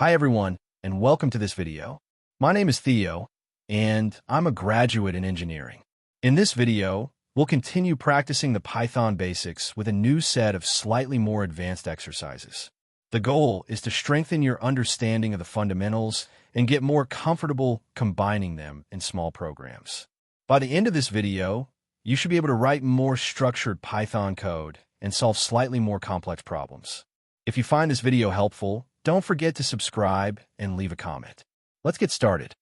Hi everyone, and welcome to this video. My name is Theo, and I'm a graduate in engineering. In this video, we'll continue practicing the Python basics with a new set of slightly more advanced exercises. The goal is to strengthen your understanding of the fundamentals and get more comfortable combining them in small programs. By the end of this video, you should be able to write more structured Python code and solve slightly more complex problems. If you find this video helpful, don't forget to subscribe and leave a comment. Let's get started.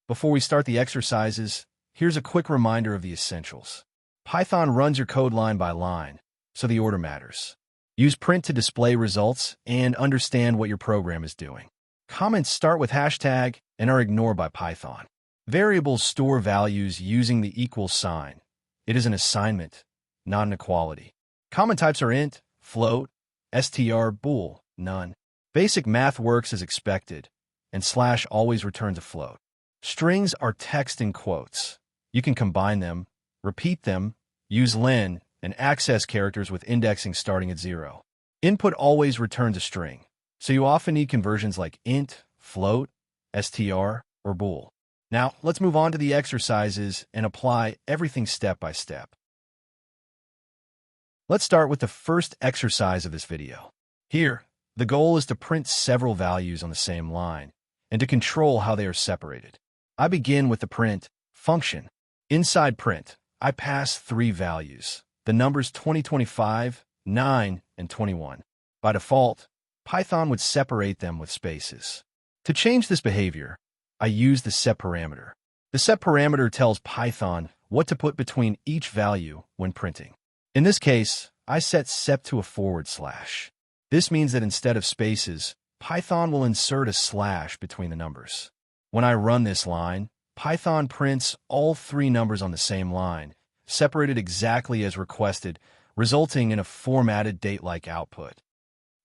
Before we start the exercises, here's a quick reminder of the essentials. Python runs your code line by line, so the order matters. Use print to display results and understand what your program is doing. Comments start with hashtag and are ignored by Python. Variables store values using the equal sign. It is an assignment, not an equality. Common types are int, float, str, bool, none. Basic math works as expected, and slash always returns a float. Strings are text in quotes. You can combine them, repeat them, use len, and access characters with indexing starting at 0. Input always returns a string, so you often need conversions like int, float, str, or bool. Now, let's move on to the exercises and apply everything step by step. Let's start with the first exercise of this video. Here, the goal is to print several values on the same line and to control how they are separated. I begin with the print function. Inside print, I pass 3 values, the numbers 2025, 9, and 21. By default, Python would separate them with spaces. To change this behavior, I use the set parameter. The set parameter tells Python what to put between each value when printing. In this case, I set sep to a /. This means that instead of spaces, Python will insert a slash between the numbers. When I run this line, Python prints all 3 numbers on the same line, separated exactly as requested, resulting in a formatted date-like output.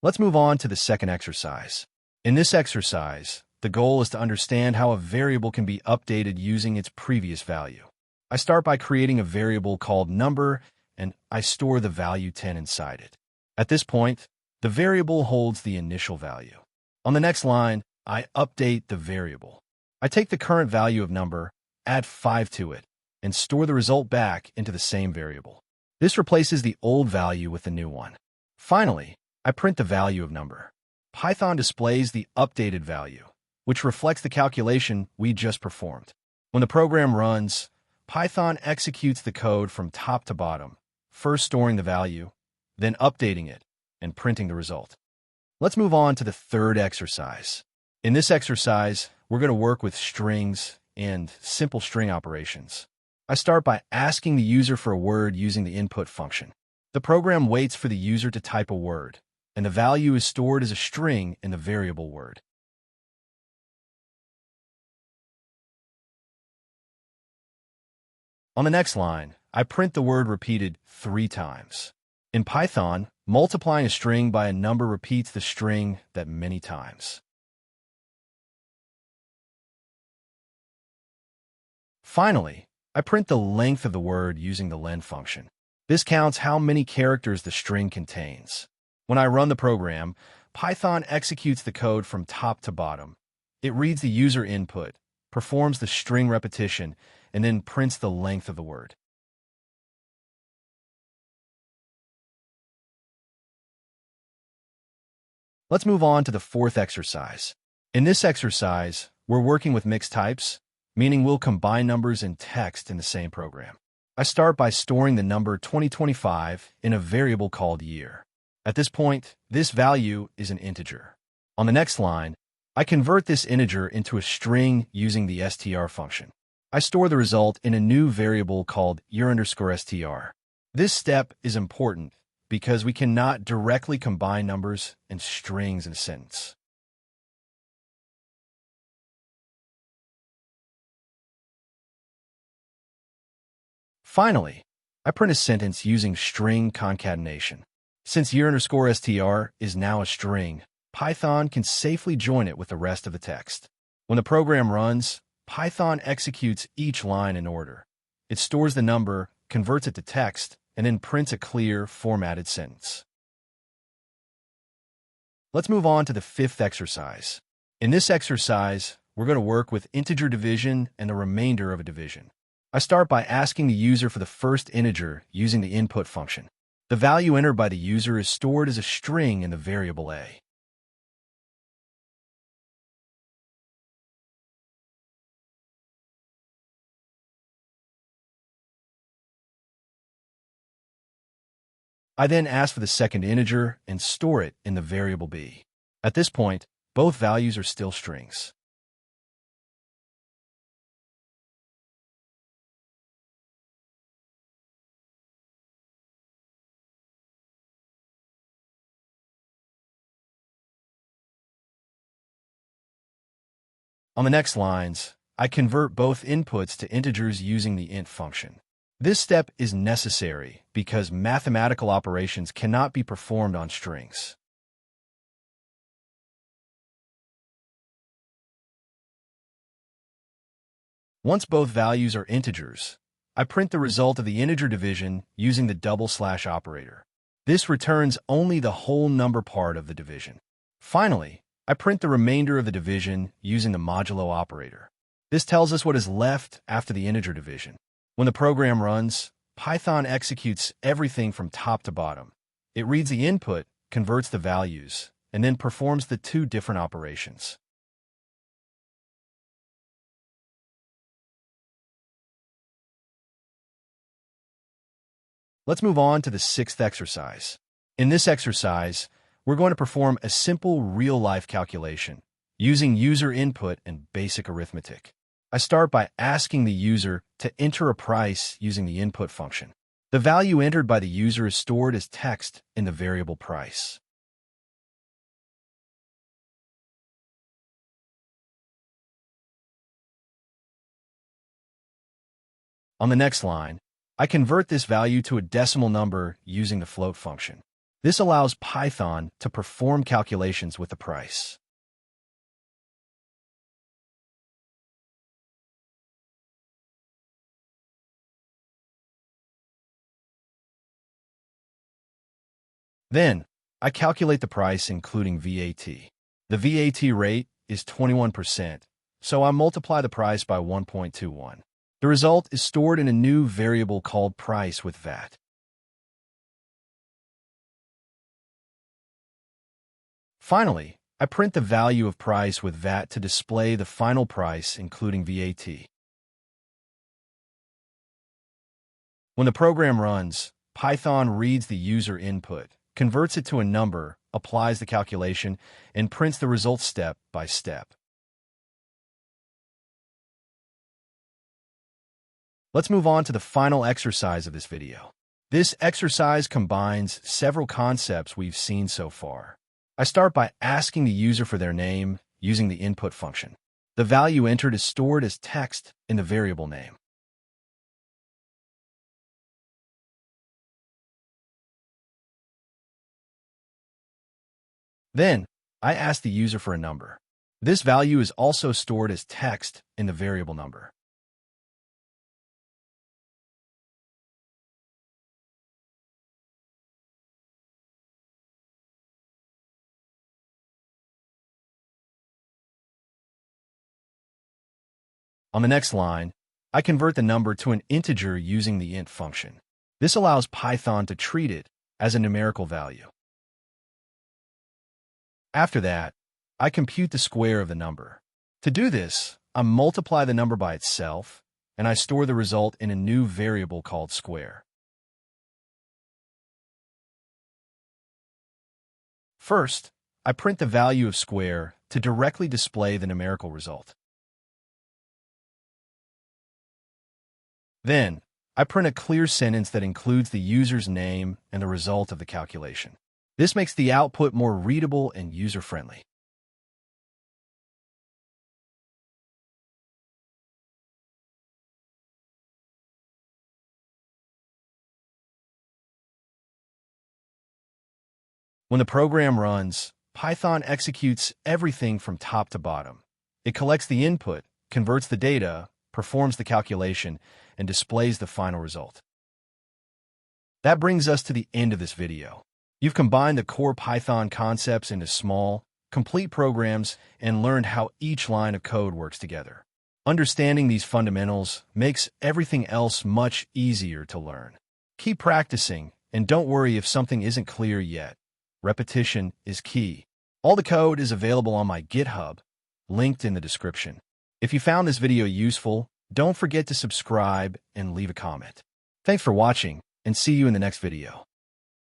Let's move on to the second exercise. In this exercise, the goal is to understand how a variable can be updated using its previous value. I start by creating a variable called number, and I store the value 10 inside it. At this point, the variable holds the initial value. On the next line, I update the variable. I take the current value of number, add 5 to it, and store the result back into the same variable. This replaces the old value with the new one. Finally, I print the value of number. Python displays the updated value, which reflects the calculation we just performed. When the program runs, Python executes the code from top to bottom, first storing the value, then updating it, and printing the result. Let's move on to the third exercise. In this exercise, we're going to work with strings and simple string operations. I start by asking the user for a word using the input function. The program waits for the user to type a word, and the value is stored as a string in the variable word. On the next line, I print the word repeated 3 times. In Python, multiplying a string by a number repeats the string that many times. Finally, I print the length of the word using the len function. This counts how many characters the string contains. When I run the program, Python executes the code from top to bottom. It reads the user input, performs the string repetition, and then prints the length of the word. Let's move on to the fourth exercise. In this exercise, we're working with mixed types, meaning we'll combine numbers and text in the same program. I start by storing the number 2025 in a variable called year. At this point, this value is an integer. On the next line, I convert this integer into a string using the str function. I store the result in a new variable called year_str. This step is important because we cannot directly combine numbers and strings in a sentence. Finally, I print a sentence using string concatenation. Since year_str is now a string, Python can safely join it with the rest of the text. When the program runs, Python executes each line in order. It stores the number, converts it to text, and then prints a clear, formatted sentence. Let's move on to the fifth exercise. In this exercise, we're going to work with integer division and the remainder of a division. I start by asking the user for the first integer using the input function. The value entered by the user is stored as a string in the variable a. I then ask for the second integer and store it in the variable b. At this point, both values are still strings. On the next lines, I convert both inputs to integers using the int function. This step is necessary because mathematical operations cannot be performed on strings. Once both values are integers, I print the result of the integer division using the double-slash operator. This returns only the whole number part of the division. Finally, I print the remainder of the division using the modulo operator. This tells us what is left after the integer division. When the program runs, Python executes everything from top to bottom. It reads the input, converts the values, and then performs the two different operations. Let's move on to the sixth exercise. In this exercise, we're going to perform a simple real-life calculation using user input and basic arithmetic. I start by asking the user to enter a price using the input function. The value entered by the user is stored as text in the variable price. On the next line, I convert this value to a decimal number using the float function. This allows Python to perform calculations with the price. Then, I calculate the price including VAT. The VAT rate is 21%, so I multiply the price by 1.21. The result is stored in a new variable called price with VAT. Finally, I print the value of price with VAT to display the final price including VAT. When the program runs, Python reads the user input, converts it to a number, applies the calculation, and prints the result step by step. Let's move on to the final exercise of this video. This exercise combines several concepts we've seen so far. I start by asking the user for their name using the input function. The value entered is stored as text in the variable name. Then, I ask the user for a number. This value is also stored as text in the variable number. On the next line, I convert the number to an integer using the int function. This allows Python to treat it as a numerical value. After that, I compute the square of the number. To do this, I multiply the number by itself, and I store the result in a new variable called square. First, I print the value of square to directly display the numerical result. Then, I print a clear sentence that includes the user's name and the result of the calculation. This makes the output more readable and user-friendly. When the program runs, Python executes everything from top to bottom. It collects the input, converts the data, performs the calculation, and displays the final result. That brings us to the end of this video. You've combined the core Python concepts into small, complete programs and learned how each line of code works together. Understanding these fundamentals makes everything else much easier to learn. Keep practicing, and don't worry if something isn't clear yet. Repetition is key. All the code is available on my GitHub, linked in the description. If you found this video useful, don't forget to subscribe and leave a comment. Thanks for watching, and see you in the next video.